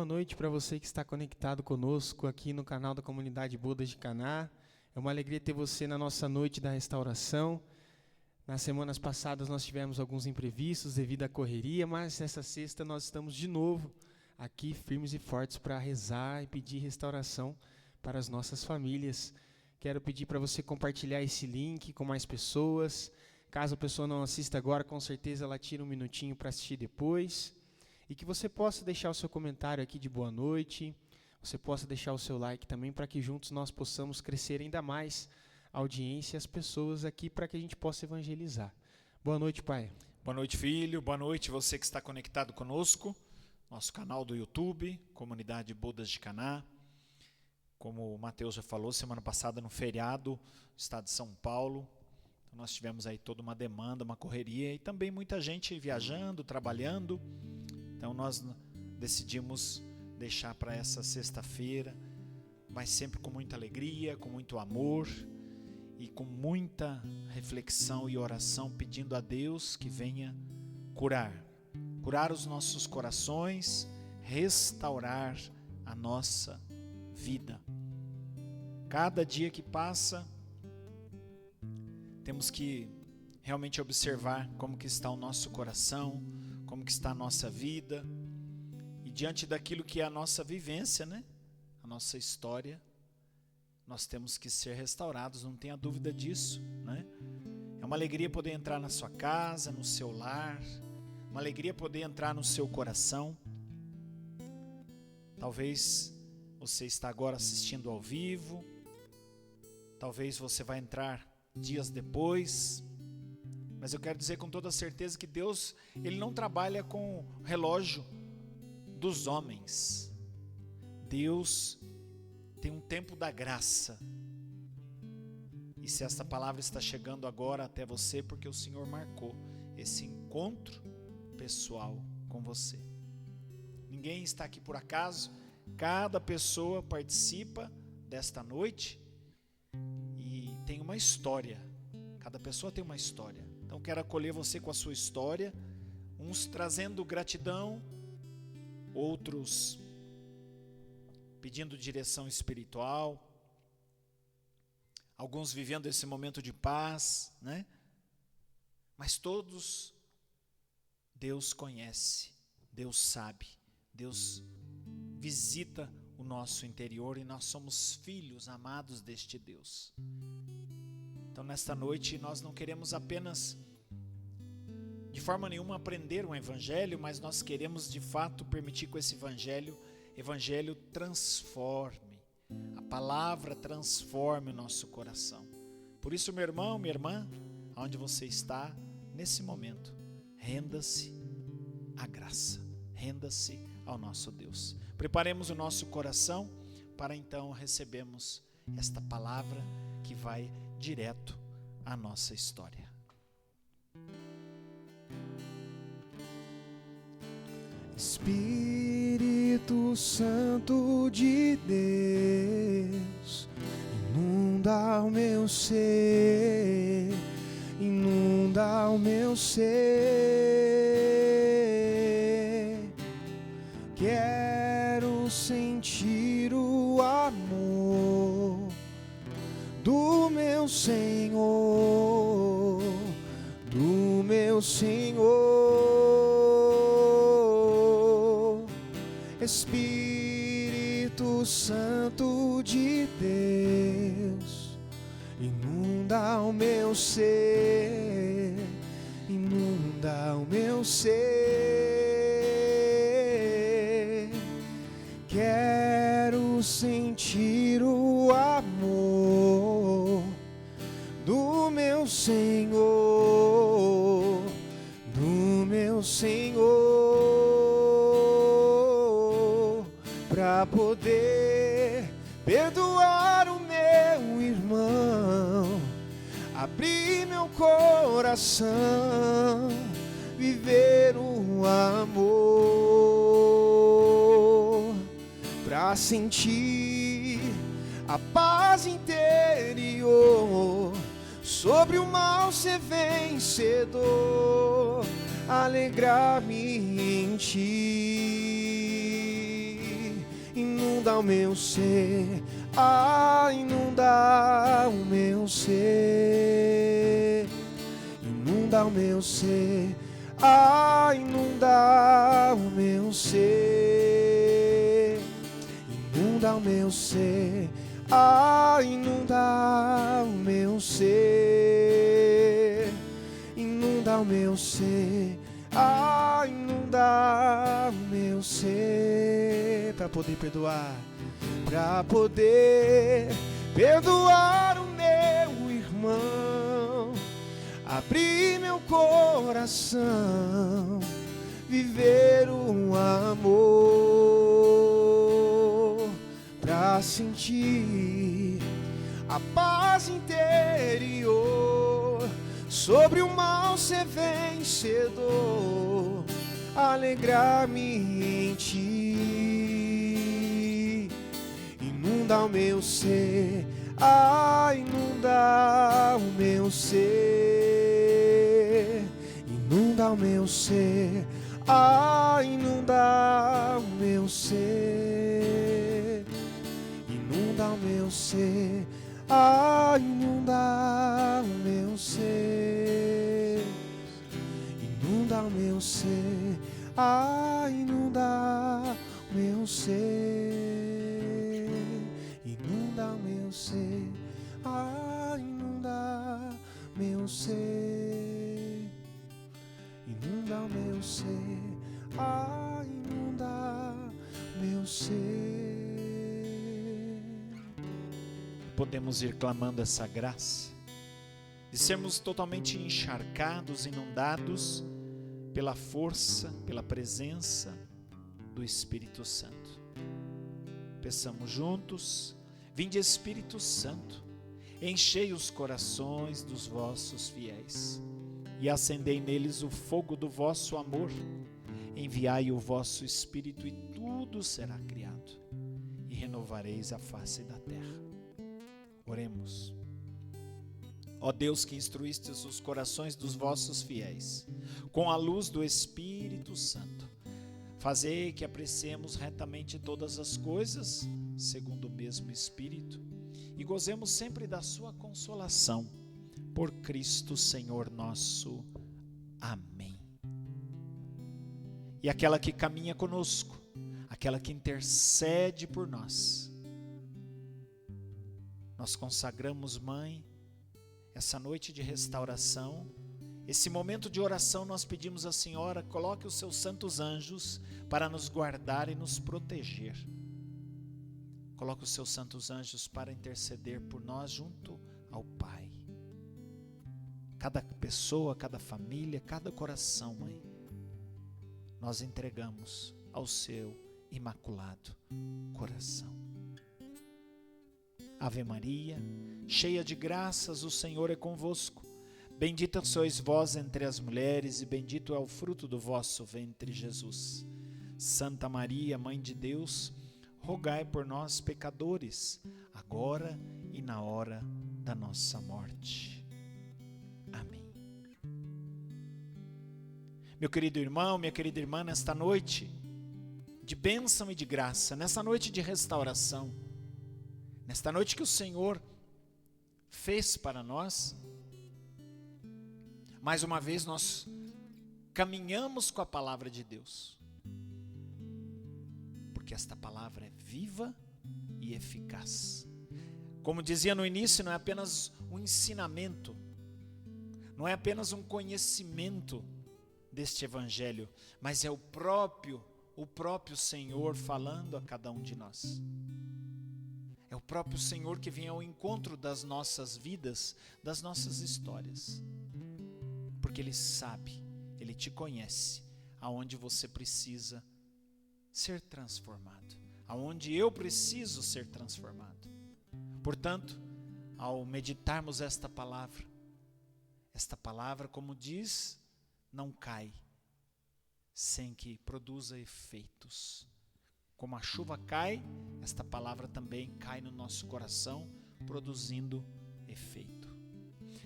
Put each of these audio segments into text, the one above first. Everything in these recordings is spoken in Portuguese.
Boa noite para você que está conectado conosco aqui no canal da Comunidade Bodas de Caná. É uma alegria ter você na nossa noite da restauração. Nas semanas passadas nós tivemos alguns imprevistos devido à correria, mas nessa sexta nós estamos de novo aqui firmes e fortes para rezar e pedir restauração para as nossas famílias. Quero pedir para você compartilhar esse link com mais pessoas. Caso a pessoa não assista agora, com certeza ela tira um minutinho para assistir depois. E que você possa deixar o seu comentário aqui de boa noite, você possa deixar o seu like também, para que juntos nós possamos crescer ainda mais a audiência e as pessoas aqui, para que a gente possa evangelizar. Boa noite, pai. Boa noite, filho. Boa noite, você que está conectado conosco. Nosso canal do YouTube, Comunidade Bodas de Caná. Como o Mateus já falou, semana passada no feriado, no estado de São Paulo, nós tivemos aí toda uma demanda, uma correria e também muita gente viajando, trabalhando. Então nós decidimos deixar para essa sexta-feira, mas sempre com muita alegria, com muito amor e com muita reflexão e oração, pedindo a Deus que venha curar os nossos corações, restaurar a nossa vida. Cada dia que passa, temos que realmente observar como que está o nosso coração, como que está a nossa vida, e diante daquilo que é a nossa vivência, né? A nossa história, nós temos que ser restaurados, não tenha dúvida disso, né? É uma alegria poder entrar na sua casa, no seu lar, uma alegria poder entrar no seu coração. Talvez você está agora assistindo ao vivo, talvez você vai entrar dias depois, mas eu quero dizer com toda certeza que Deus, Ele não trabalha com o relógio dos homens. Deus tem um tempo da graça. E se esta palavra está chegando agora até você, porque o Senhor marcou esse encontro pessoal com você. Ninguém está aqui por acaso, cada pessoa participa desta noite e tem uma história. Cada pessoa tem uma história. Então quero acolher você com a sua história, uns trazendo gratidão, outros pedindo direção espiritual, alguns vivendo esse momento de paz, né? Mas todos Deus conhece, Deus sabe, Deus visita o nosso interior e nós somos filhos amados deste Deus. Então nesta noite nós não queremos apenas de forma nenhuma aprender um evangelho, mas nós queremos de fato permitir que esse evangelho transforme, a palavra transforme o nosso coração. Por isso, meu irmão, minha irmã, onde você está nesse momento, renda-se à graça, renda-se ao nosso Deus. Preparemos o nosso coração para então recebermos esta palavra que vai direto à nossa história. Espírito Santo de Deus, inunda o meu ser, inunda o meu ser. Quero sentir o amor do meu Senhor, do meu Senhor. Espírito Santo de Deus, inunda o meu ser, inunda o meu ser. Quero sentir o amor do meu Senhor, do meu Senhor, para poder perdoar o meu irmão, abrir meu coração, viver o amor, para sentir a paz interior, sobre o mal ser vencedor, alegrar-me em ti. inunda o meu ser, inunda o meu ser, inunda o meu ser, inunda o meu ser, inunda o meu ser, inunda o meu ser, inunda o meu ser, inunda o meu ser, para poder perdoar, para poder perdoar o meu irmão, abrir meu coração, viver um amor, para sentir a paz interior, sobre o mal ser vencedor, alegrar-me em ti. Inunda o meu ser, inunda o meu ser, inunda o meu ser, inunda o meu ser, inunda o meu ser, inunda o meu ser, inunda o meu ser, inunda o meu ser, inunda o meu ser, inunda meu ser, inunda o meu ser, inunda meu ser. Podemos ir clamando essa graça de sermos totalmente encharcados, inundados pela força, pela presença do Espírito Santo. Peçamos juntos: vinde Espírito Santo, enchei os corações dos vossos fiéis e acendei neles o fogo do vosso amor. Enviai o vosso Espírito e tudo será criado e renovareis a face da terra. Oremos. Ó Deus, que instruístes os corações dos vossos fiéis com a luz do Espírito Santo, fazei que apreciemos retamente todas as coisas segundo o mesmo Espírito e gozemos sempre da sua consolação, por Cristo Senhor nosso. Amém. E aquela que caminha conosco, aquela que intercede por nós, nós consagramos, Mãe, essa noite de restauração, esse momento de oração. Nós pedimos à Senhora: coloque os seus santos anjos para nos guardar e nos proteger. Coloque os seus santos anjos para interceder por nós junto ao Pai. Cada pessoa, cada família, cada coração, Mãe, nós entregamos ao seu imaculado coração. Ave Maria, cheia de graças, o Senhor é convosco. Bendita sois vós entre as mulheres e bendito é o fruto do vosso ventre, Jesus. Santa Maria, Mãe de Deus, rogai por nós, pecadores, agora e na hora da nossa morte. Amém. Meu querido irmão, minha querida irmã, nesta noite de bênção e de graça, nessa noite de restauração, nesta noite que o Senhor fez para nós, mais uma vez nós caminhamos com a palavra de Deus, porque esta palavra é viva e eficaz. Como dizia no início, não é apenas um ensinamento, não é apenas um conhecimento deste evangelho, mas é o próprio Senhor falando a cada um de nós. É o próprio Senhor que vem ao encontro das nossas vidas, das nossas histórias. Porque Ele sabe, Ele te conhece, aonde você precisa ser transformado, aonde eu preciso ser transformado. Portanto, ao meditarmos esta palavra, como diz, não cai sem que produza efeitos. Como a chuva cai, esta palavra também cai no nosso coração, produzindo efeito.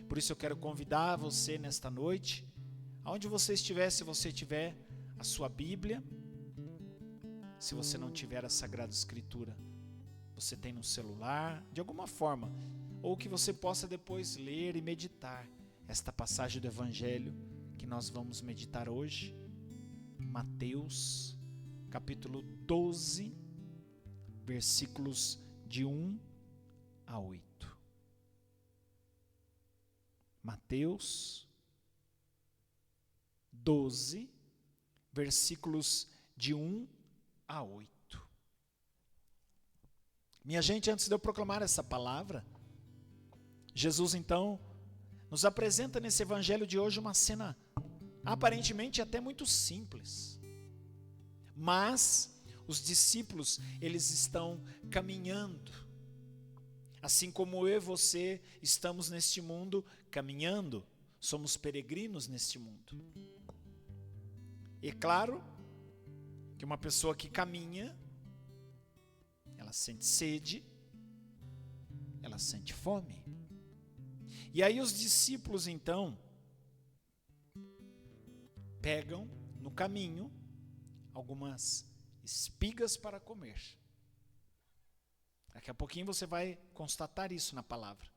Por isso eu quero convidar você nesta noite, aonde você estiver, se você tiver a sua Bíblia, se você não tiver a Sagrada Escritura, você tem no celular, de alguma forma, ou que você possa depois ler e meditar esta passagem do Evangelho que nós vamos meditar hoje, Mateus, capítulo 12, versículos de 1 a 8. Mateus 12, versículos de 1 a 8. Minha gente, antes de eu proclamar essa palavra, Jesus então nos apresenta nesse evangelho de hoje uma cena aparentemente até muito simples. Mas os discípulos, eles estão caminhando. Assim como eu e você estamos neste mundo caminhando, somos peregrinos neste mundo. E é claro que uma pessoa que caminha, ela sente sede, ela sente fome. E aí os discípulos então pegam no caminho algumas espigas para comer. Daqui a pouquinho você vai constatar isso na palavra.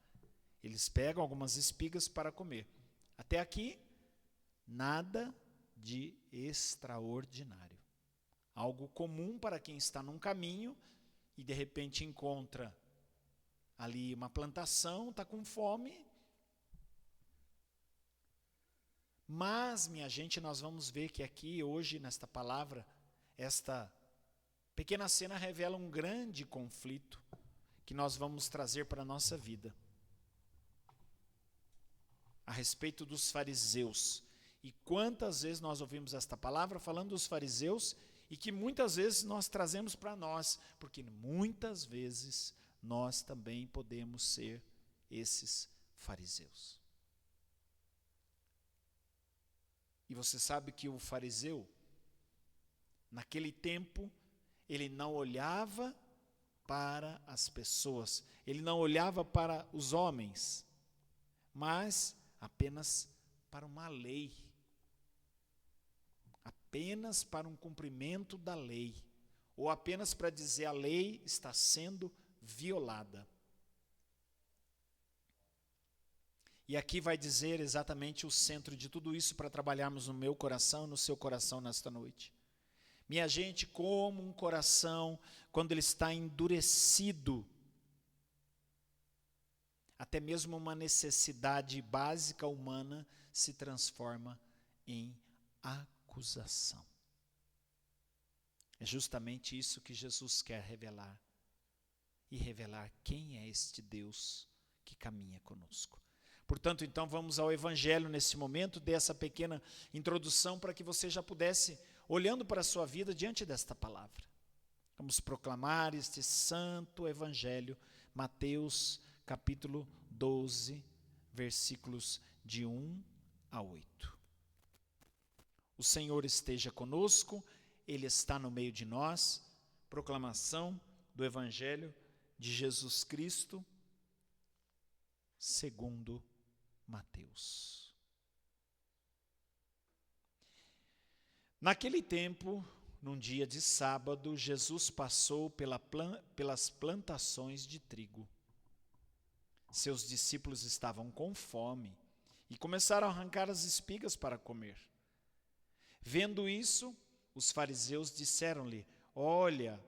Eles pegam algumas espigas para comer. Até aqui, nada de extraordinário. Algo comum para quem está num caminho e de repente encontra ali uma plantação, está com fome. Mas, minha gente, nós vamos ver que aqui, hoje, nesta palavra, esta pequena cena revela um grande conflito que nós vamos trazer para a nossa vida. A respeito dos fariseus. E quantas vezes nós ouvimos esta palavra falando dos fariseus e que muitas vezes nós trazemos para nós, porque muitas vezes nós também podemos ser esses fariseus. E você sabe que o fariseu, naquele tempo, ele não olhava para as pessoas, ele não olhava para os homens, mas apenas para uma lei, apenas para um cumprimento da lei, ou apenas para dizer a lei está sendo violada. E aqui vai dizer exatamente o centro de tudo isso para trabalharmos no meu coração e no seu coração nesta noite. Minha gente, como um coração, quando ele está endurecido, até mesmo uma necessidade básica humana se transforma em acusação. É justamente isso que Jesus quer revelar. E revelar quem é este Deus que caminha conosco. Portanto, então, vamos ao Evangelho nesse momento, dê essa pequena introdução para que você já pudesse, olhando para a sua vida diante desta palavra. Vamos proclamar este santo Evangelho, Mateus capítulo 12, versículos de 1 a 8. O Senhor esteja conosco, Ele está no meio de nós. Proclamação do Evangelho de Jesus Cristo, segundo Mateus. Naquele tempo, num dia de sábado, Jesus passou pelas plantações de trigo. Seus discípulos estavam com fome e começaram a arrancar as espigas para comer. Vendo isso, os fariseus disseram-lhe: Olha,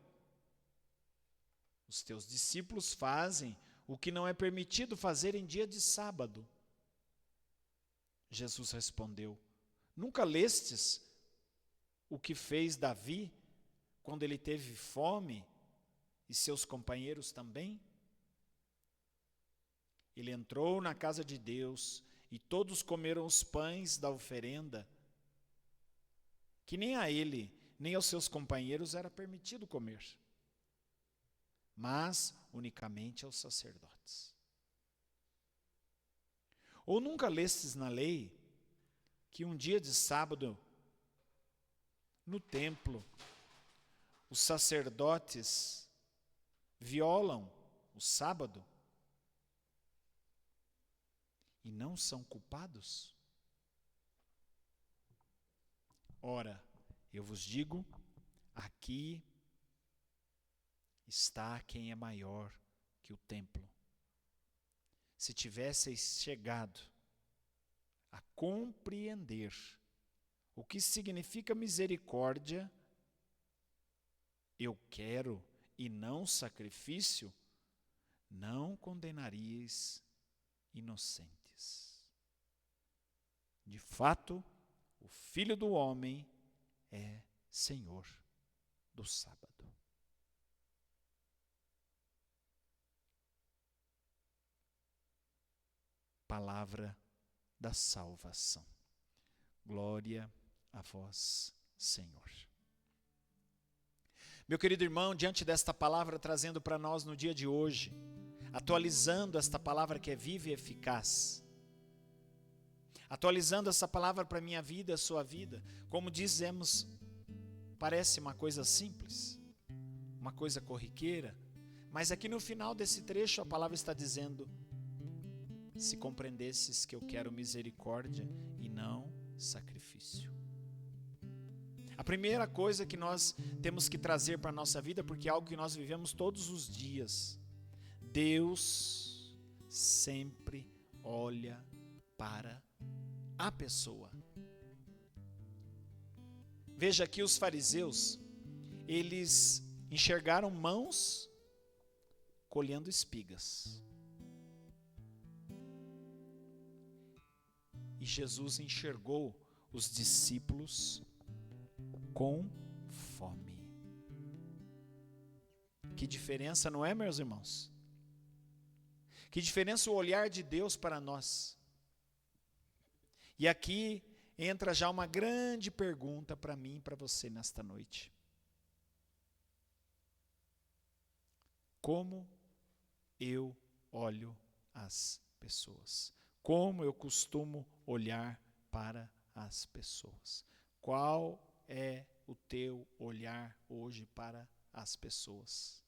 os teus discípulos fazem o que não é permitido fazer em dia de sábado. Jesus respondeu: Nunca lestes o que fez Davi quando ele teve fome e seus companheiros também? Ele entrou na casa de Deus e todos comeram os pães da oferenda, que nem a ele, nem aos seus companheiros era permitido comer, mas unicamente aos sacerdotes. Ou nunca lestes na lei que um dia de sábado, no templo, os sacerdotes violam o sábado e não são culpados? Ora, eu vos digo, aqui está quem é maior que o templo. Se tivesseis chegado a compreender o que significa misericórdia, eu quero e não sacrifício, não condenaríeis inocentes. De fato, o Filho do Homem é Senhor do sábado. Palavra da salvação. Glória a vós, Senhor. Meu querido irmão, diante desta palavra trazendo para nós no dia de hoje, atualizando esta palavra que é viva e eficaz, atualizando essa palavra para a minha vida, a sua vida, como dizemos, parece uma coisa simples, uma coisa corriqueira, mas aqui no final desse trecho a palavra está dizendo: se compreendesses que eu quero misericórdia e não sacrifício. A primeira coisa que nós temos que trazer para a nossa vida, porque é algo que nós vivemos todos os dias, Deus sempre olha para a pessoa. Veja aqui os fariseus, eles enxergaram mãos colhendo espigas. E Jesus enxergou os discípulos com fome. Que diferença, não é, meus irmãos? Que diferença o olhar de Deus para nós. E aqui entra já uma grande pergunta para mim e para você nesta noite. Como eu olho as pessoas? Como eu costumo olhar para as pessoas? Qual é o teu olhar hoje para as pessoas?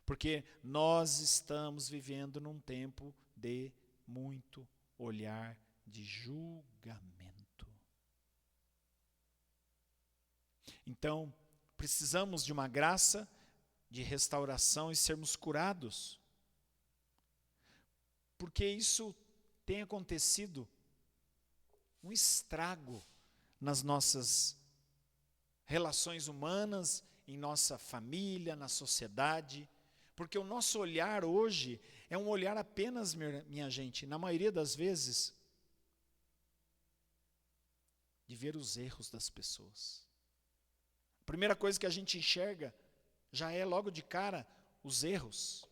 Porque nós estamos vivendo num tempo de muito olhar de julgamento. Então, precisamos de uma graça de restauração e sermos curados. Porque isso tem acontecido um estrago nas nossas relações humanas, em nossa família, na sociedade, porque o nosso olhar hoje é um olhar apenas, minha gente, na maioria das vezes, de ver os erros das pessoas. A primeira coisa que a gente enxerga já é logo de cara os erros,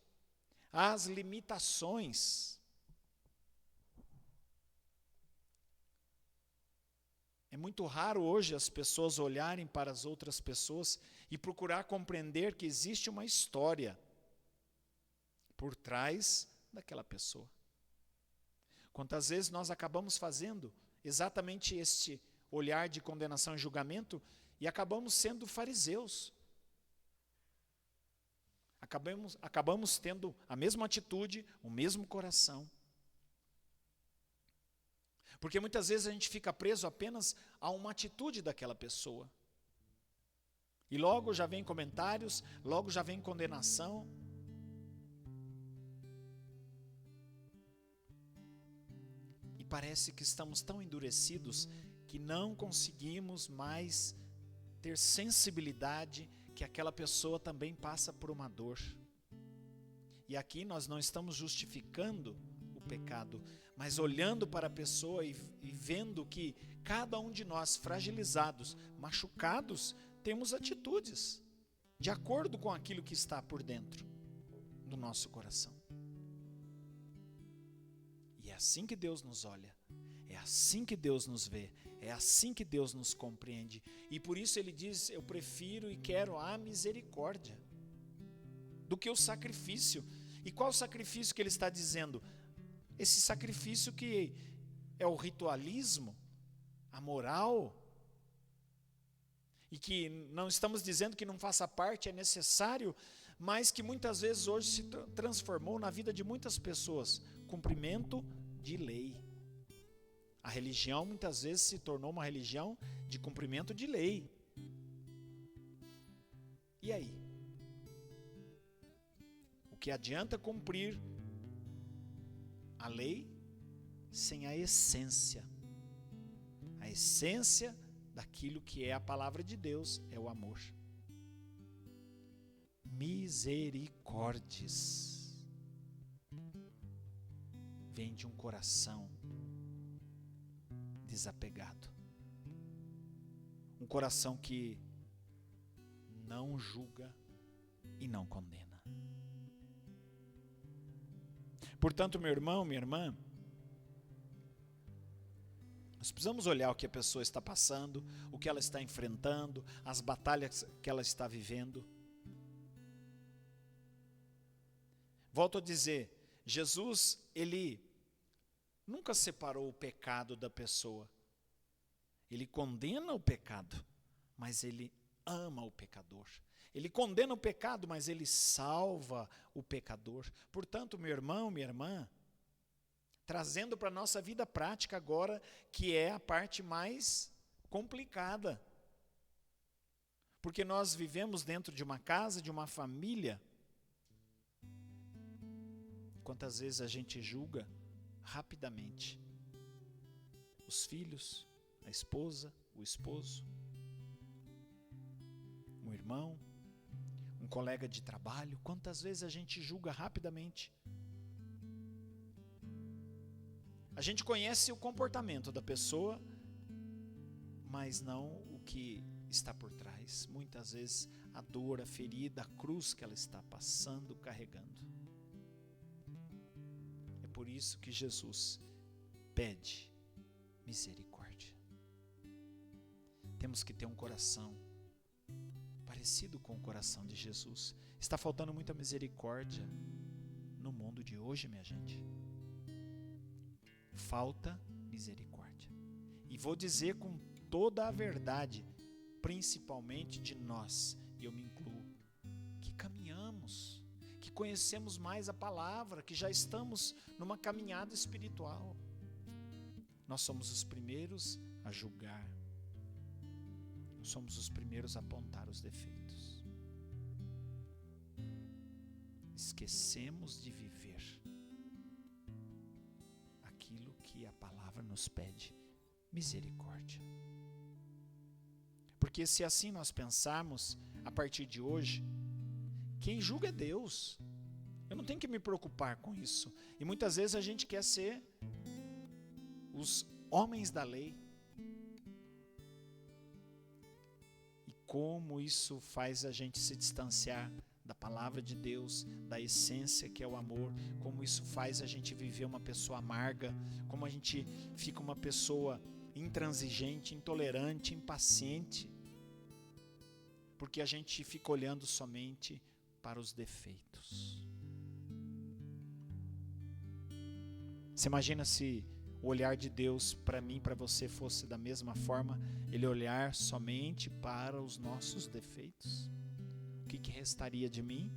as limitações. É muito raro hoje as pessoas olharem para as outras pessoas e procurar compreender que existe uma história por trás daquela pessoa. Quantas vezes nós acabamos fazendo exatamente este olhar de condenação e julgamento e acabamos sendo fariseus. Acabamos tendo a mesma atitude, o mesmo coração. Porque muitas vezes a gente fica preso apenas a uma atitude daquela pessoa. E logo já vem comentários, logo já vem condenação. E parece que estamos tão endurecidos que não conseguimos mais ter sensibilidade que aquela pessoa também passa por uma dor. E aqui nós não estamos justificando o pecado, mas olhando para a pessoa e vendo que cada um de nós, fragilizados, machucados, temos atitudes de acordo com aquilo que está por dentro do nosso coração. E é assim que Deus nos olha, é assim que Deus nos vê, é assim que Deus nos compreende. E por isso Ele diz: eu prefiro e quero a misericórdia do que o sacrifício. E qual o sacrifício que Ele está dizendo? Esse sacrifício que é o ritualismo, a moral, e que não estamos dizendo que não faça parte, é necessário, mas que muitas vezes hoje se transformou na vida de muitas pessoas, cumprimento de lei. A religião muitas vezes se tornou uma religião de cumprimento de lei. E aí? Porque adianta cumprir a lei sem a essência. A essência daquilo que é a palavra de Deus é o amor. Misericórdias vem de um coração desapegado. Um coração que não julga e não condena. Portanto, meu irmão, minha irmã, nós precisamos olhar o que a pessoa está passando, o que ela está enfrentando, as batalhas que ela está vivendo. Volto a dizer, Jesus, ele nunca separou o pecado da pessoa. Ele condena o pecado, mas ele ama o pecador. Ele condena o pecado, mas ele salva o pecador. Portanto, meu irmão, minha irmã, trazendo para a nossa vida prática agora, que é a parte mais complicada. Porque nós vivemos dentro de uma casa, de uma família. Quantas vezes a gente julga rapidamente os filhos, a esposa, o esposo, um irmão, um colega de trabalho. Quantas vezes a gente julga rapidamente? A gente conhece o comportamento da pessoa, mas não o que está por trás. Muitas vezes a dor, a ferida, a cruz que ela está passando, carregando. É por isso que Jesus pede misericórdia. Temos que ter um coração parecido com o coração de Jesus. Está faltando muita misericórdia no mundo de hoje, minha gente. Falta misericórdia. E vou dizer com toda a verdade, principalmente de nós, e eu me incluo, que caminhamos, que conhecemos mais a palavra, que já estamos numa caminhada espiritual. Nós somos os primeiros a julgar. Somos os primeiros a apontar os defeitos. Esquecemos de viver aquilo que a palavra nos pede, misericórdia. Porque se assim nós pensarmos, a partir de hoje, quem julga é Deus. Eu não tenho que me preocupar com isso. E muitas vezes a gente quer ser os homens da lei. Como isso faz a gente se distanciar da palavra de Deus, da essência que é o amor, como isso faz a gente viver uma pessoa amarga, como a gente fica uma pessoa intransigente, intolerante, impaciente, porque a gente fica olhando somente para os defeitos. Você imagina se o olhar de Deus para mim, para você fosse da mesma forma, Ele olhar somente para os nossos defeitos? O que restaria de mim?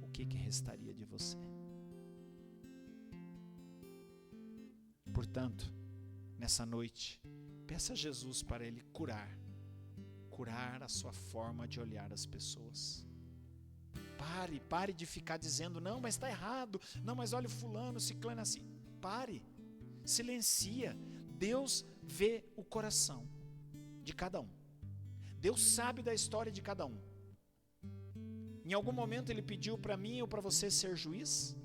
O que restaria de você? Portanto, nessa noite, peça a Jesus para Ele curar a sua forma de olhar as pessoas. Pare de ficar dizendo, não, mas está errado, não, mas olha o fulano, ciclano assim. Pare. Silencia. Deus vê o coração de cada um. Deus sabe da história de cada um. Em algum momento Ele pediu para mim ou para você ser juiz?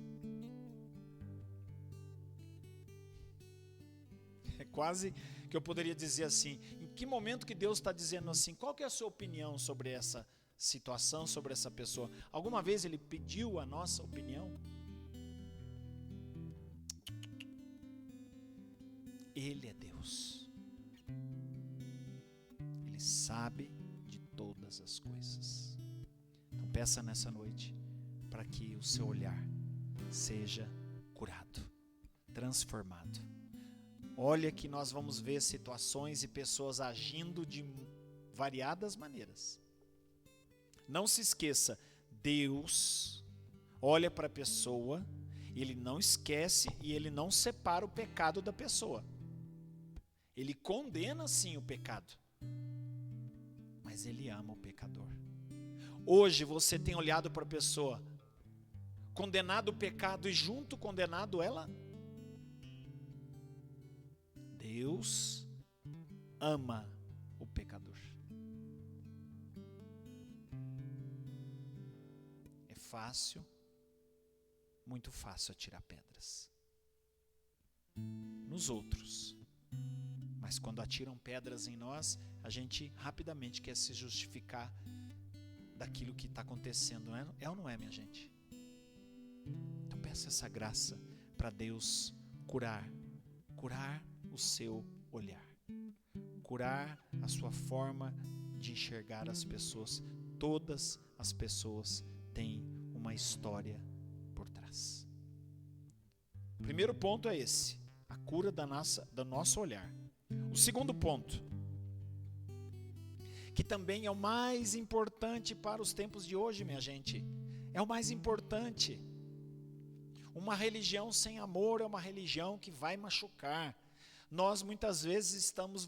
É quase que eu poderia dizer assim, em que momento que Deus está dizendo assim, qual que é a sua opinião sobre essa situação, sobre essa pessoa? Alguma vez Ele pediu a nossa opinião? Ele é Deus. Ele sabe de todas as coisas. Então peça nessa noite para que o seu olhar seja curado, transformado. Olha que nós vamos ver situações e pessoas agindo de variadas maneiras. Não se esqueça, Deus olha para a pessoa, Ele não esquece e Ele não separa o pecado da pessoa. Ele condena sim o pecado, mas Ele ama o pecador. Hoje você tem olhado para a pessoa condenado o pecado e junto condenado ela? Deus ama o pecador. É fácil, muito fácil atirar pedras nos outros. Mas quando atiram pedras em nós, a gente rapidamente quer se justificar daquilo que está acontecendo, não é? É ou não é, minha gente? Então peça essa graça para Deus curar o seu olhar, curar a sua forma de enxergar as pessoas. Todas as pessoas têm uma história por trás. O primeiro ponto é esse, a cura do nosso olhar. O segundo ponto, que também é o mais importante para os tempos de hoje, minha gente, é o mais importante. Uma religião sem amor é uma religião que vai machucar. Nós muitas vezes estamos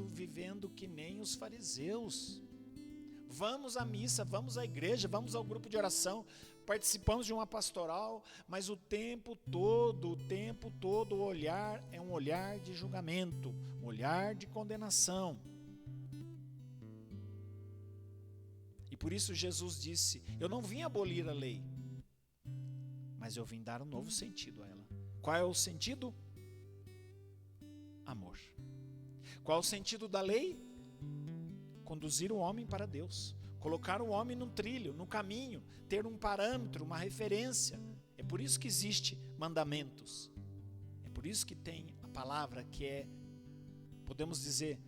vivendo que nem os fariseus. Vamos à missa, vamos à igreja, vamos ao grupo de oração, participamos de uma pastoral, mas o tempo todo o olhar é um olhar de julgamento, um olhar de condenação. E por isso Jesus disse: eu não vim abolir a lei, mas eu vim dar um novo sentido a ela. Qual é o sentido? Amor. Qual é o sentido da lei? Conduzir o homem para Deus, colocar o homem no trilho, no caminho, ter um parâmetro, uma referência. É por isso que existe mandamentos. É por isso que tem a palavra que é, podemos dizer,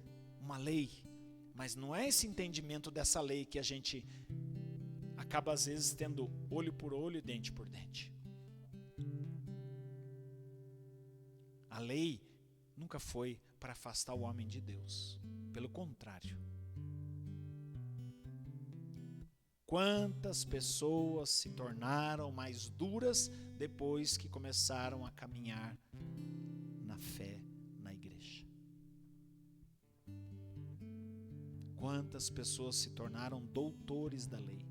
uma lei. Mas não é esse entendimento dessa lei que a gente acaba às vezes tendo olho por olho e dente por dente. A lei nunca foi para afastar o homem de Deus. Pelo contrário. Quantas pessoas se tornaram mais duras depois que começaram a caminhar na fé na igreja? Quantas pessoas se tornaram doutores da lei?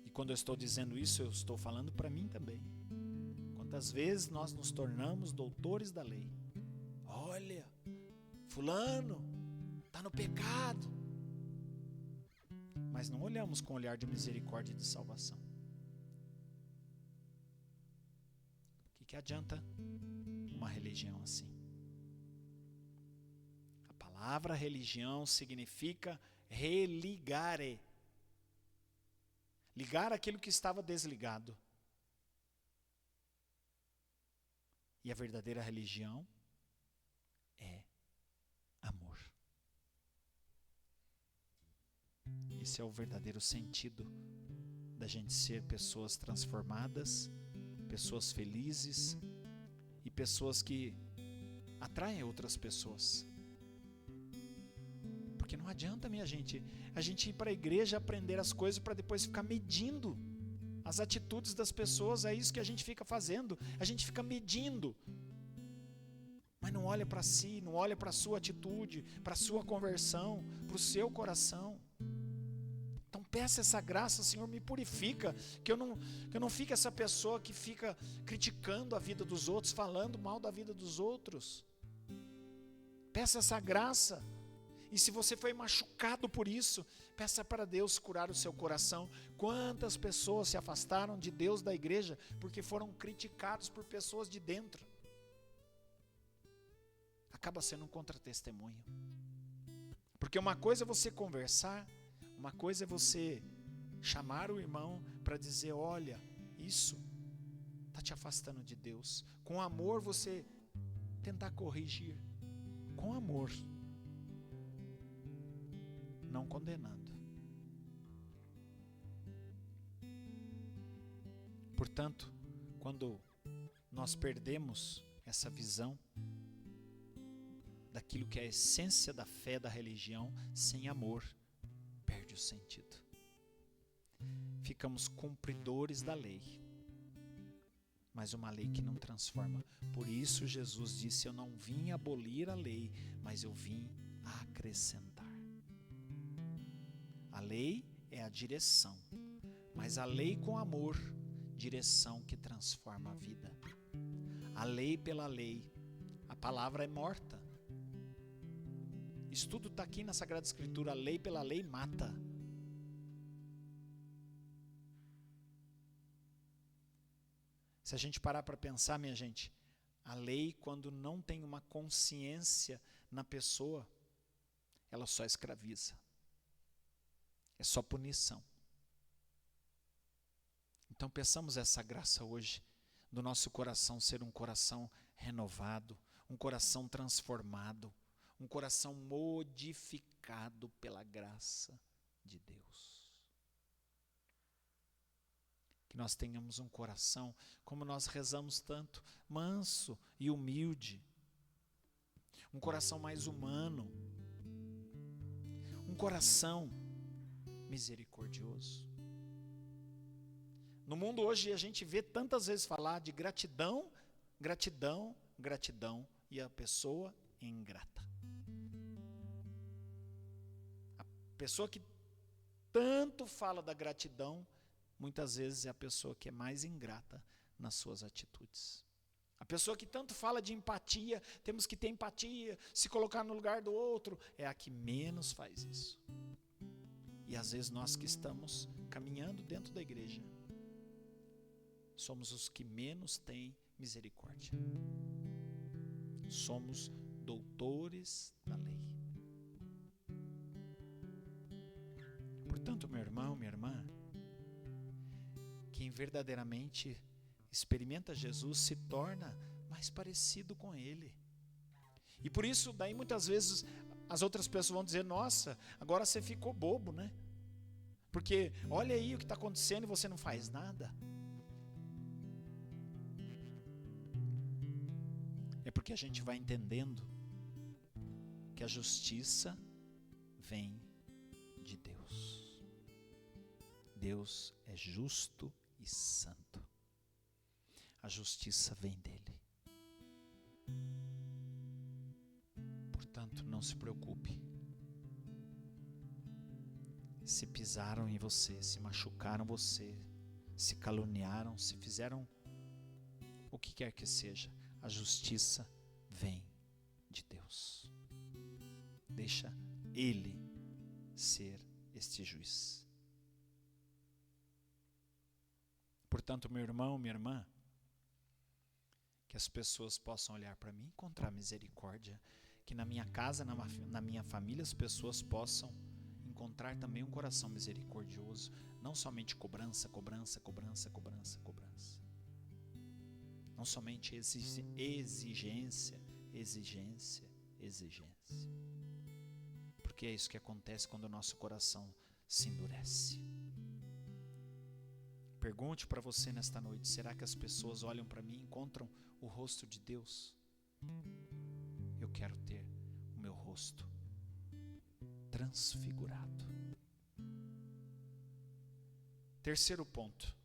E quando eu estou dizendo isso, eu estou falando para mim também. Quantas vezes nós nos tornamos doutores da lei? Olha, fulano está no pecado. Mas não olhamos com olhar de misericórdia e de salvação. O que adianta uma religião assim? A palavra religião significa religare. Ligar aquilo que estava desligado. E a verdadeira religião é amor. Esse é o verdadeiro sentido da gente ser pessoas transformadas, pessoas felizes e pessoas que atraem outras pessoas. Porque não adianta, minha gente, a gente ir para a igreja aprender as coisas para depois ficar medindo as atitudes das pessoas. É isso que a gente fica fazendo, a gente fica medindo. Mas não olha para si, não olha para a sua atitude, para a sua conversão, para o seu coração. Então peça essa graça, Senhor, me purifica, que eu não fique essa pessoa que fica criticando a vida dos outros, falando mal da vida dos outros. Peça essa graça. E se você foi machucado por isso, peça para Deus curar o seu coração. Quantas pessoas se afastaram de Deus, da igreja, porque foram criticados por pessoas de dentro? Acaba sendo um contra-testemunho. Porque uma coisa é você conversar, uma coisa é você chamar o irmão para dizer: olha, isso está te afastando de Deus. Com amor você tentar corrigir. Com amor. Não condenando. Portanto, quando nós perdemos essa visão daquilo que é a essência da fé, da religião, sem amor, perde o sentido. Ficamos cumpridores da lei, mas uma lei que não transforma. Por isso Jesus disse: eu não vim abolir a lei, mas eu vim acrescentar. A lei é a direção, Mas a lei com amor, direção que transforma a vida. A lei pela lei, a palavra é morta. Isso tudo está aqui na Sagrada Escritura. A lei pela lei mata. Se a gente parar para pensar, minha gente, a lei, quando não tem uma consciência na pessoa, ela só escraviza. É só punição. Então peçamos essa graça hoje, do nosso coração ser um coração renovado, um coração transformado, um coração modificado pela graça de Deus. Que nós tenhamos um coração, como nós rezamos tanto, manso e humilde. Um coração mais humano. Um coração misericordioso. No mundo hoje a gente vê tantas vezes falar de gratidão, gratidão, gratidão, e a pessoa é ingrata. A pessoa que tanto fala da gratidão, muitas vezes é a pessoa que é mais ingrata nas suas atitudes. A pessoa que tanto fala de empatia, temos que ter empatia, se colocar no lugar do outro, é a que menos faz isso. E às vezes nós que estamos caminhando dentro da igreja, somos os que menos têm misericórdia. Somos doutores da lei. Portanto, meu irmão, minha irmã, quem verdadeiramente experimenta Jesus se torna mais parecido com Ele. E por isso, daí muitas vezes as outras pessoas vão dizer: nossa, agora você ficou bobo, né? Porque olha aí o que está acontecendo e você não faz nada. É porque a gente vai entendendo que a justiça vem de Deus. Deus é justo e santo. A justiça vem dele. Portanto, não se preocupe. Se pisaram em você, se machucaram você, se caluniaram, se fizeram o que quer que seja, a justiça vem de Deus. Deixa Ele ser este juiz. Portanto, meu irmão, minha irmã, que as pessoas possam olhar para mim e encontrar misericórdia, que na minha casa, na minha família, as pessoas possam encontrar também um coração misericordioso, não somente cobrança, cobrança, cobrança, cobrança, cobrança. Não somente exigência, exigência, exigência. Porque é isso que acontece quando o nosso coração se endurece. Pergunte para você nesta noite: será que as pessoas olham para mim e encontram o rosto de Deus? Eu quero ter o meu rosto transfigurado. Terceiro ponto,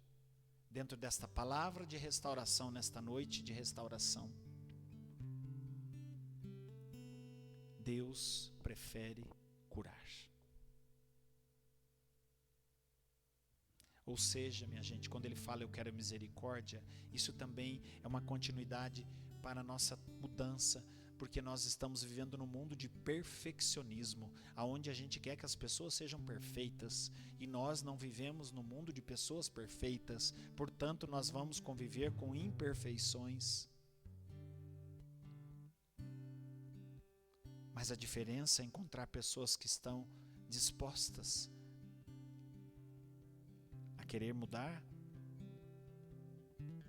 dentro desta palavra de restauração, nesta noite de restauração, Deus prefere curar. Ou seja, minha gente, quando Ele fala eu quero misericórdia, isso também é uma continuidade para a nossa mudança, porque nós estamos vivendo num mundo de perfeccionismo, aonde a gente quer que as pessoas sejam perfeitas, e nós não vivemos no mundo de pessoas perfeitas, portanto nós vamos conviver com imperfeições. Mas a diferença é encontrar pessoas que estão dispostas a querer mudar.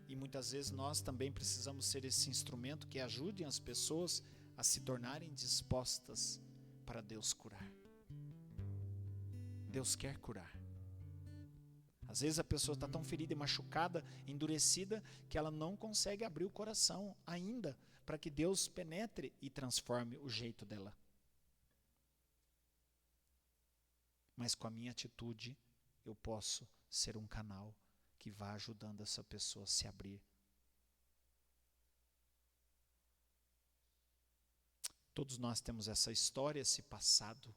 E muitas vezes nós também precisamos ser esse instrumento que ajude as pessoas a se tornarem dispostas para Deus curar. Deus quer curar. Às vezes a pessoa está tão ferida e machucada, endurecida, que ela não consegue abrir o coração ainda para que Deus penetre e transforme o jeito dela. Mas com a minha atitude, eu posso ser um canal que vá ajudando essa pessoa a se abrir. Todos nós temos essa história, esse passado.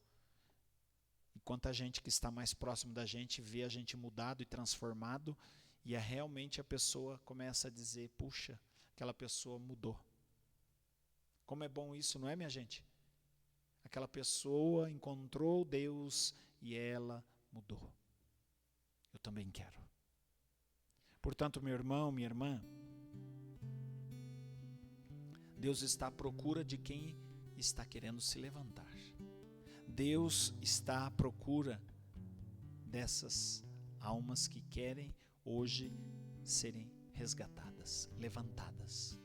E quanta gente que está mais próximo da gente vê a gente mudado e transformado, e realmente a pessoa começa a dizer, puxa, aquela pessoa mudou. Como é bom isso, não é, minha gente? Aquela pessoa encontrou Deus e ela mudou. Eu também quero. Portanto, meu irmão, minha irmã, Deus está à procura de quem está querendo se levantar. Deus está à procura dessas almas que querem hoje serem resgatadas, levantadas.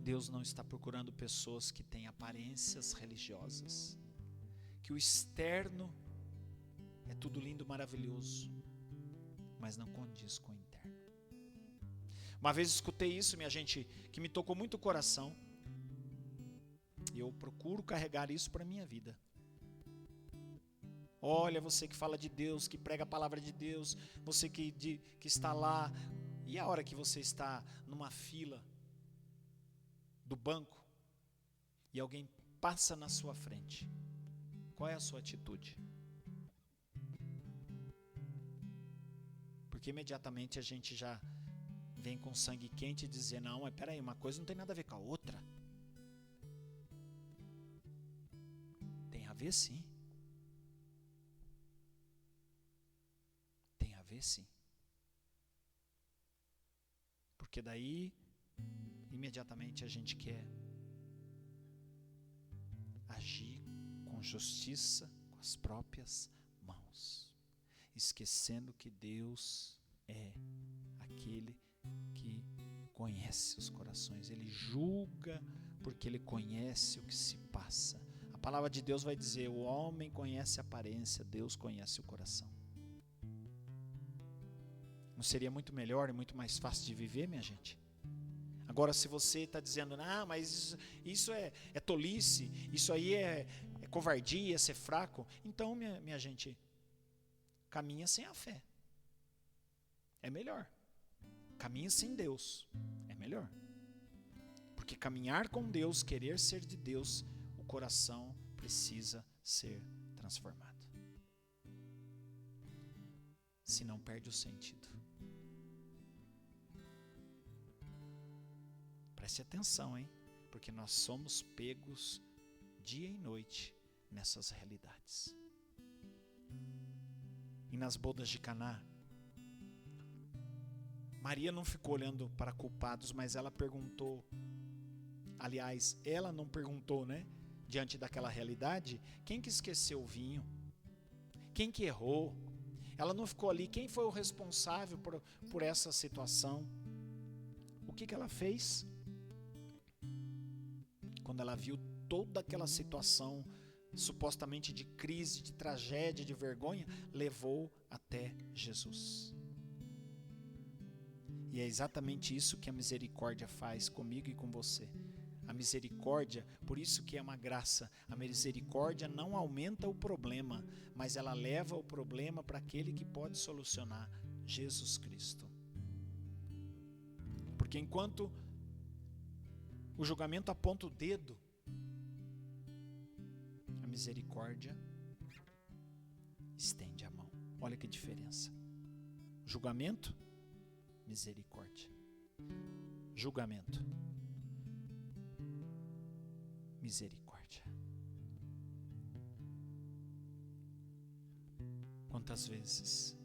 Deus não está procurando pessoas que têm aparências religiosas, que o externo é tudo lindo, maravilhoso, mas não condiz com o interno. Uma vez escutei isso, minha gente, que me tocou muito o coração, e eu procuro carregar isso para a minha vida. Olha, você que fala de Deus, que prega a palavra de Deus, você que está lá, e a hora que você está numa fila do banco e alguém passa na sua frente, qual é a sua atitude? Porque imediatamente a gente já vem com sangue quente e dizer, não, mas peraí, uma coisa não tem nada a ver com a outra. Tem a ver sim. Tem a ver sim. Porque daí, imediatamente a gente quer agir com justiça, com as próprias mãos, esquecendo que Deus é aquele que conhece os corações. Ele julga porque Ele conhece o que se passa. A palavra de Deus vai dizer, o homem conhece a aparência, Deus conhece o coração. Não seria muito melhor e muito mais fácil de viver, minha gente? Agora, se você está dizendo, não, mas isso é tolice, isso aí é covardia, é ser fraco, então, minha gente, caminha sem a fé. É melhor. Caminha sem Deus. É melhor. Porque caminhar com Deus, querer ser de Deus, o coração precisa ser transformado. Senão perde o sentido. Preste atenção, hein? Porque nós somos pegos dia e noite nessas realidades. E nas bodas de Caná, Maria não ficou olhando para culpados, mas ela perguntou, aliás, ela não perguntou, né? Diante daquela realidade, quem que esqueceu o vinho? Quem que errou? Ela não ficou ali, quem foi o responsável por essa situação? O que ela fez? Quando ela viu toda aquela situação, supostamente de crise, de tragédia, de vergonha, levou até Jesus. E é exatamente isso que a misericórdia faz comigo e com você. A misericórdia, por isso que é uma graça, a misericórdia não aumenta o problema, mas ela leva o problema para aquele que pode solucionar, Jesus Cristo. Porque enquanto o julgamento aponta o dedo, a misericórdia estende a mão. Olha que diferença. Julgamento, misericórdia. Julgamento, misericórdia. Quantas vezes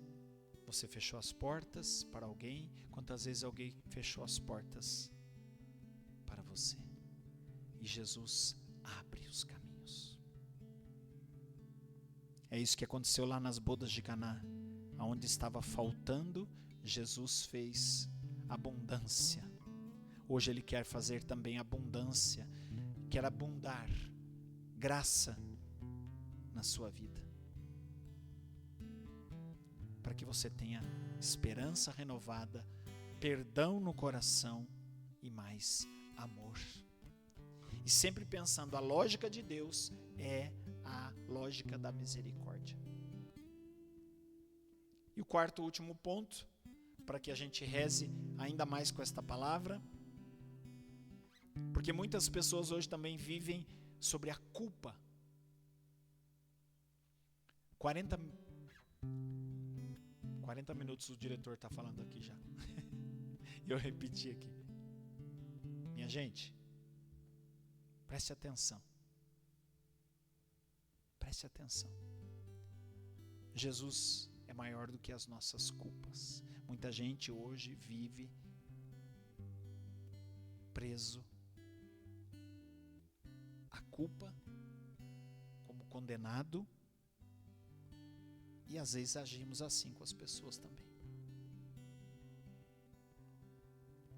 você fechou as portas para alguém? Quantas vezes alguém fechou as portas para você? E Jesus abre os caminhos. É isso que aconteceu lá nas bodas de Caná, aonde estava faltando, Jesus fez abundância. Hoje Ele quer fazer também abundância, quer abundar graça na sua vida, para que você tenha esperança renovada, perdão no coração e mais amor. E sempre pensando, a lógica de Deus é a lógica da misericórdia. E o quarto e último ponto, para que a gente reze ainda mais com esta palavra, porque muitas pessoas hoje também vivem sobre a culpa. 40 minutos o diretor está falando aqui já. Eu repeti aqui. Minha gente, preste atenção. Preste atenção. Jesus é maior do que as nossas culpas. Muita gente hoje vive preso à culpa, como condenado, e às vezes agimos assim com as pessoas também.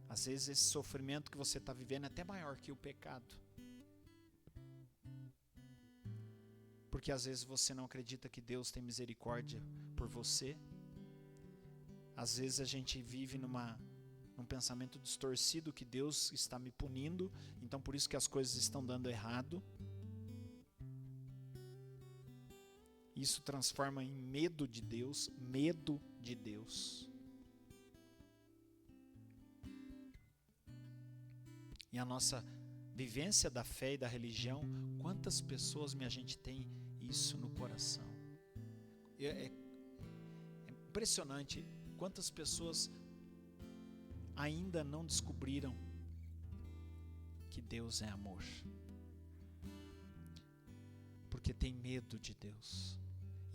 Às vezes esse sofrimento que você está vivendo é até maior que o pecado. Porque às vezes você não acredita que Deus tem misericórdia por você. Às vezes a gente vive num pensamento distorcido que Deus está me punindo, então por isso que as coisas estão dando errado. Isso transforma em medo de Deus, medo de Deus. E a nossa vivência da fé e da religião, quantas pessoas, minha gente, tem isso no coração? É impressionante quantas pessoas ainda não descobriram que Deus é amor. Porque tem medo de Deus.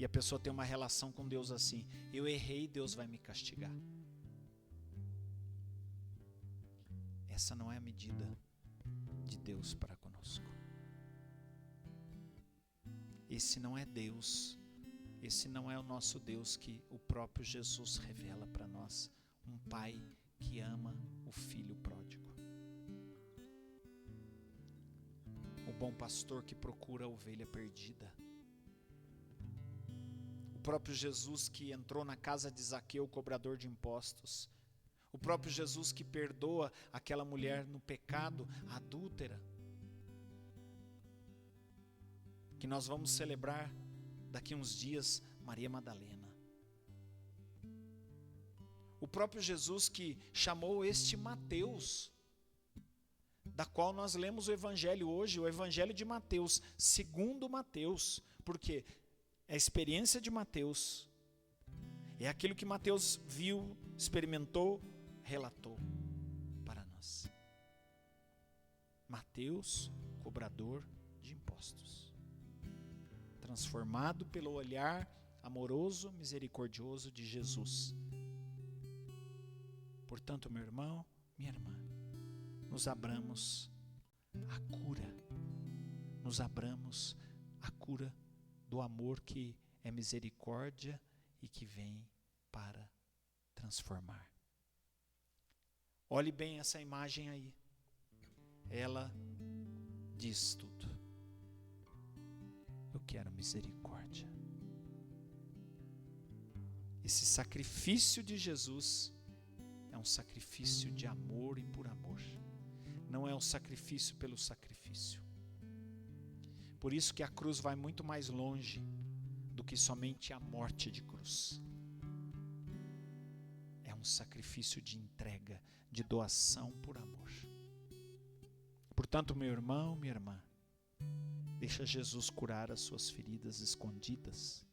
E a pessoa tem uma relação com Deus assim: eu errei, Deus vai me castigar. Essa não é a medida de Deus para conosco. Esse não é Deus. Esse não é o nosso Deus que o próprio Jesus revela para nós. Um pai que ama o filho pródigo. O bom pastor que procura a ovelha perdida. O próprio Jesus que entrou na casa de Zaqueu, cobrador de impostos. O próprio Jesus que perdoa aquela mulher no pecado, adúltera. Que nós vamos celebrar daqui uns dias, Maria Madalena. O próprio Jesus que chamou este Mateus, da qual nós lemos o Evangelho hoje, o Evangelho de Mateus, segundo Mateus, porque é a experiência de Mateus, é aquilo que Mateus viu, experimentou, relatou para nós. Mateus, cobrador de impostos, transformado pelo olhar amoroso, misericordioso de Jesus. Portanto, meu irmão, minha irmã, nos abramos à cura, nos abramos à cura do amor que é misericórdia e que vem para transformar. Olhe bem essa imagem aí. Ela diz tudo. Eu quero misericórdia. Esse sacrifício de Jesus é um sacrifício de amor e por amor. Não é um sacrifício pelo sacrifício. Por isso que a cruz vai muito mais longe do que somente a morte de cruz. É um sacrifício de entrega, de doação por amor. Portanto, meu irmão, minha irmã, deixa Jesus curar as suas feridas escondidas.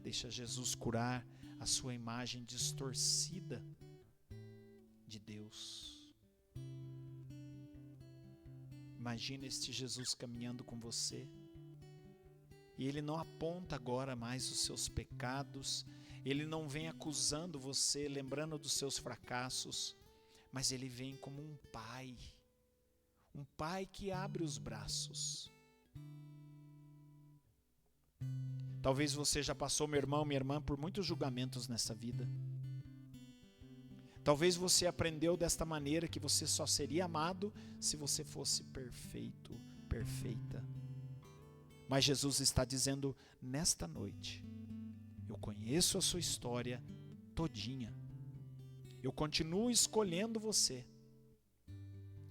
Deixa Jesus curar a sua imagem distorcida de Deus. Imagina este Jesus caminhando com você. E Ele não aponta agora mais os seus pecados. Ele não vem acusando você, lembrando dos seus fracassos. Mas Ele vem como um pai. Um pai que abre os braços. Talvez você já passou, meu irmão, minha irmã, por muitos julgamentos nessa vida. Talvez você aprendeu desta maneira que você só seria amado se você fosse perfeito, perfeita. Mas Jesus está dizendo nesta noite: eu conheço a sua história todinha. Eu continuo escolhendo você.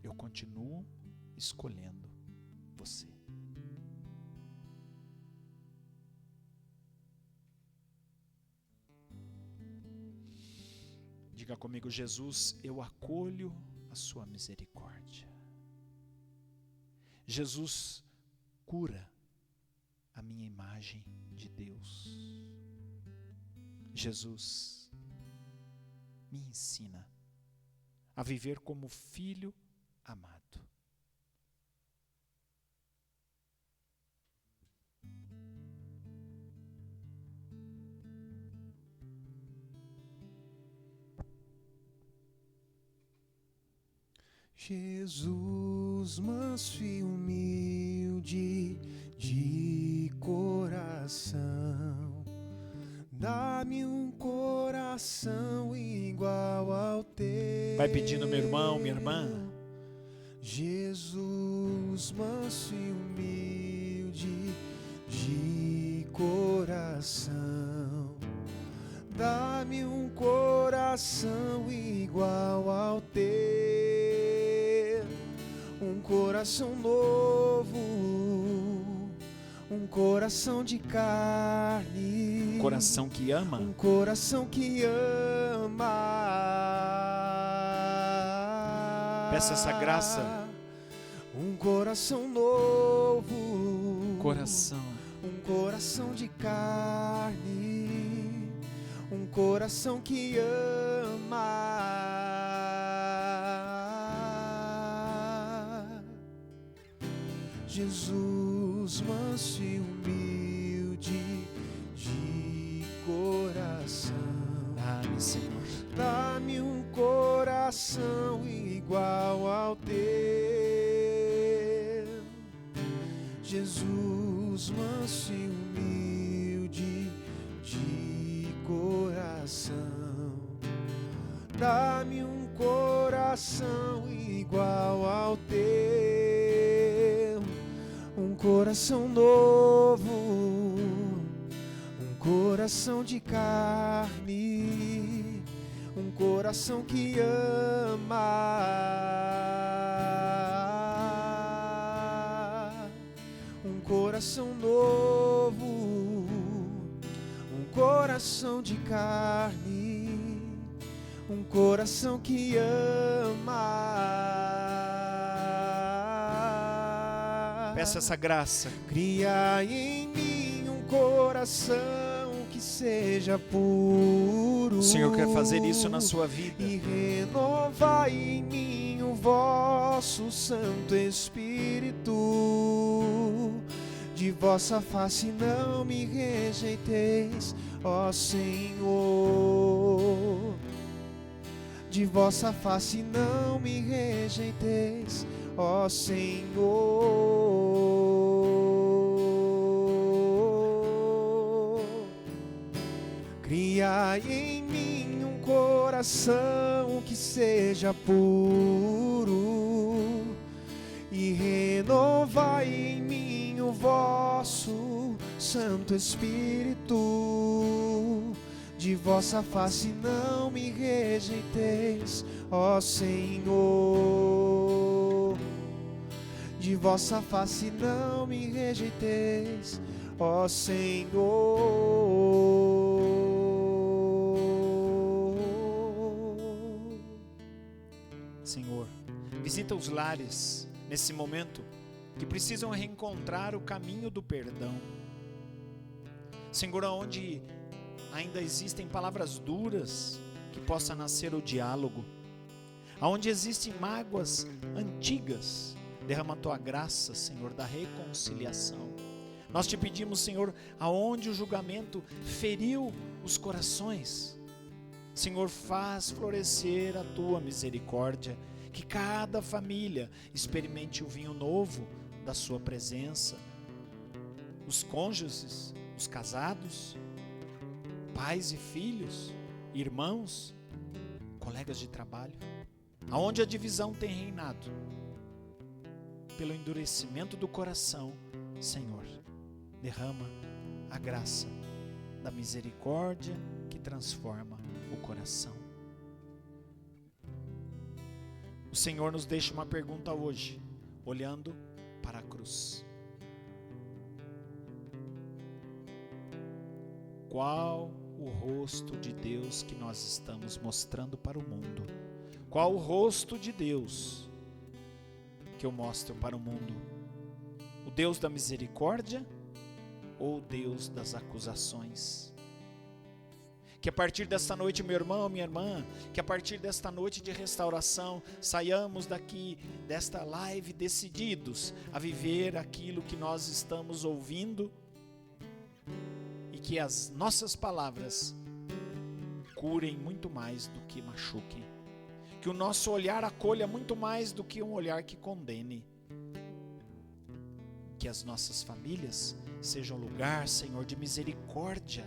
Eu continuo escolhendo você. Diga comigo: Jesus, eu acolho a sua misericórdia. Jesus cura a minha imagem de Deus. Jesus, me ensina a viver como filho amado. Jesus, manso e humilde de coração, dá-me um coração igual ao teu. Vai pedindo, meu irmão, minha irmã. Jesus, manso e humilde de coração, dá-me um coração igual ao teu. Um coração novo, um coração de carne, Coração que ama. um coração que ama. Peça essa graça. Um coração novo, Coração. um coração de carne, um coração que ama. Jesus, manso e humilde de coração, Dá-me, Senhor. dá-me um coração igual ao teu. Jesus, manso e humilde de coração, dá-me um coração igual ao teu. Um coração novo, um coração de carne, um coração que ama. Um coração novo, um coração de carne, um coração que ama. Peça essa graça. Cria em mim um coração que seja puro. O Senhor quer fazer isso na sua vida. E renovai em mim o vosso Santo Espírito. De vossa face não me rejeiteis, ó Senhor. De vossa face não me rejeiteis, ó Senhor. Criai em mim um coração que seja puro e renovai em mim o vosso Santo Espírito. De vossa face não me rejeiteis, ó Senhor. De vossa face não me rejeiteis, ó Senhor. Senhor, visita os lares nesse momento que precisam reencontrar o caminho do perdão. Senhor, onde ainda existem palavras duras, que possa nascer o diálogo. Aonde existem mágoas antigas, derrama a tua graça, Senhor, da reconciliação. Nós te pedimos, Senhor, aonde o julgamento feriu os corações, Senhor, faz florescer a tua misericórdia, que cada família experimente o vinho novo da sua presença. Os cônjuges, os casados, pais e filhos, irmãos, colegas de trabalho, aonde a divisão tem reinado, pelo endurecimento do coração, Senhor, derrama a graça da misericórdia que transforma o coração. O Senhor nos deixa uma pergunta hoje, olhando para a cruz. Qual o rosto de Deus que nós estamos mostrando para o mundo? Qual o rosto de Deus que eu mostro para o mundo? O Deus da misericórdia ou Deus das acusações. Que a partir desta noite, meu irmão, minha irmã, que a partir desta noite de restauração, saiamos daqui, desta live, decididos a viver aquilo que nós estamos ouvindo, e que as nossas palavras curem muito mais do que machuquem. Que o nosso olhar acolha muito mais do que um olhar que condene. Que as nossas famílias sejam lugar, Senhor, de misericórdia.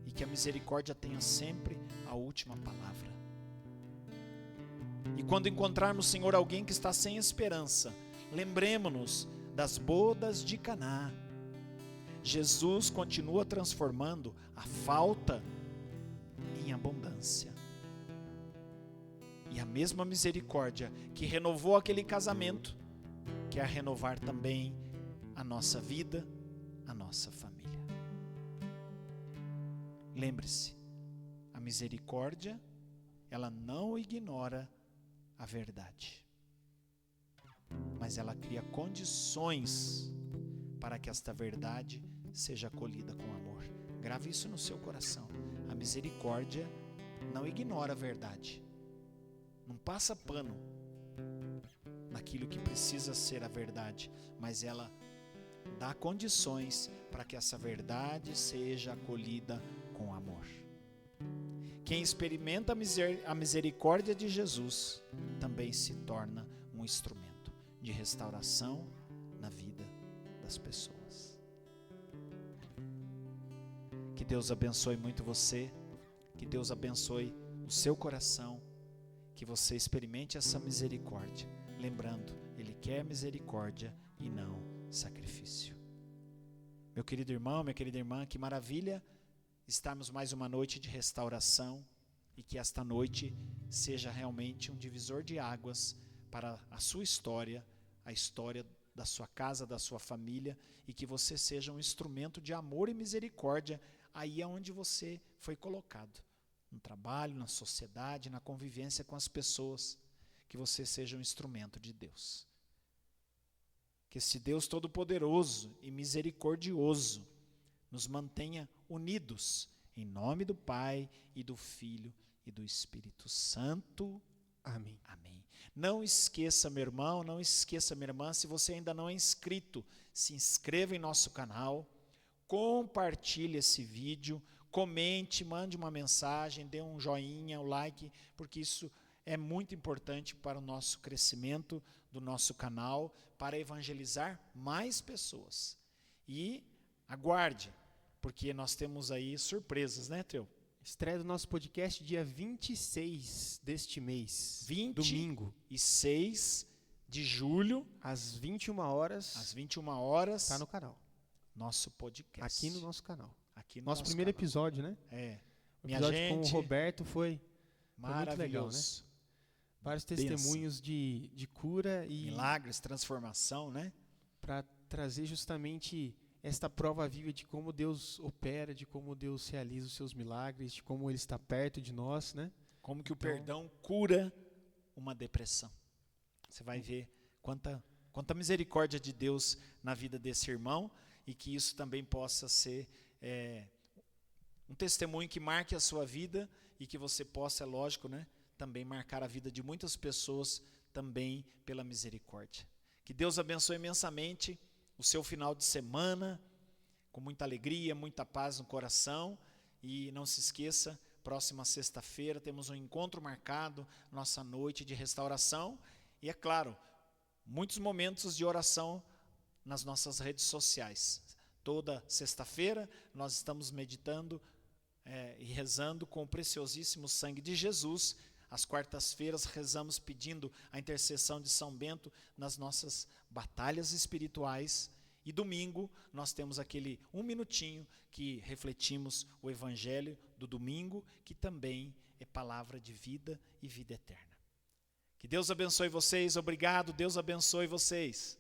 E que a misericórdia tenha sempre a última palavra. E quando encontrarmos, Senhor, alguém que está sem esperança, lembremos-nos das bodas de Caná. Jesus continua transformando a falta em abundância. E a mesma misericórdia que renovou aquele casamento, quer renovar também a nossa vida, a nossa família. Lembre-se, a misericórdia, ela não ignora a verdade, mas ela cria condições para que esta verdade seja acolhida com amor. Grave isso no seu coração. A misericórdia não ignora a verdade, não passa pano naquilo que precisa ser a verdade, mas ela dá condições para que essa verdade seja acolhida com amor. Quem experimenta a misericórdia de Jesus também se torna um instrumento de restauração na vida das pessoas. Que Deus abençoe muito você, que Deus abençoe o seu coração, que você experimente essa misericórdia, lembrando, Ele quer misericórdia e não sacrifício. Meu querido irmão, minha querida irmã, que maravilha estarmos mais uma noite de restauração, e que esta noite seja realmente um divisor de águas para a sua história, a história da sua casa, da sua família, e que você seja um instrumento de amor e misericórdia aí onde você foi colocado, no trabalho, na sociedade, na convivência com as pessoas, que você seja um instrumento de Deus. Que esse Deus todo-poderoso e misericordioso nos mantenha unidos, em nome do Pai e do Filho e do Espírito Santo. Amém. Amém. Não esqueça, meu irmão, não esqueça, minha irmã, se você ainda não é inscrito, se inscreva em nosso canal, compartilhe esse vídeo, comente, mande uma mensagem, dê um joinha, um like, porque isso é muito importante para o nosso crescimento do nosso canal, para evangelizar mais pessoas. E aguarde, porque nós temos aí surpresas, né, Teu? Estreia do nosso podcast dia 26 deste mês, 26 domingo. de julho, Às 21 horas, às 21 horas, está no canal. nosso podcast. Aqui no nosso canal. Aqui no Nosso primeiro canal. episódio, né? É. O Minha episódio com o gente, Roberto foi muito legal, né? maravilhoso. Vários Bênção. testemunhos de cura e Milagres, transformação, né? para trazer justamente esta prova viva de como Deus opera, de como Deus realiza os seus milagres, de como Ele está perto de nós, né? Como que o perdão cura uma depressão. Você vai ver quanta misericórdia de Deus na vida desse irmão, e que isso também possa ser um testemunho que marque a sua vida, e que você possa, é lógico, né, também marcar a vida de muitas pessoas também pela misericórdia. Que Deus abençoe imensamente o seu final de semana, com muita alegria, muita paz no coração. E não se esqueça, próxima sexta-feira temos um encontro marcado, nossa noite de restauração. E é claro, muitos momentos de oração nas nossas redes sociais. Toda sexta-feira nós estamos meditando e rezando com o preciosíssimo sangue de Jesus. Às quartas-feiras rezamos pedindo a intercessão de São Bento nas nossas batalhas espirituais. E domingo nós temos aquele 1 minutinho que refletimos o Evangelho do domingo, que também é palavra de vida e vida eterna. Que Deus abençoe vocês, obrigado, Deus abençoe vocês.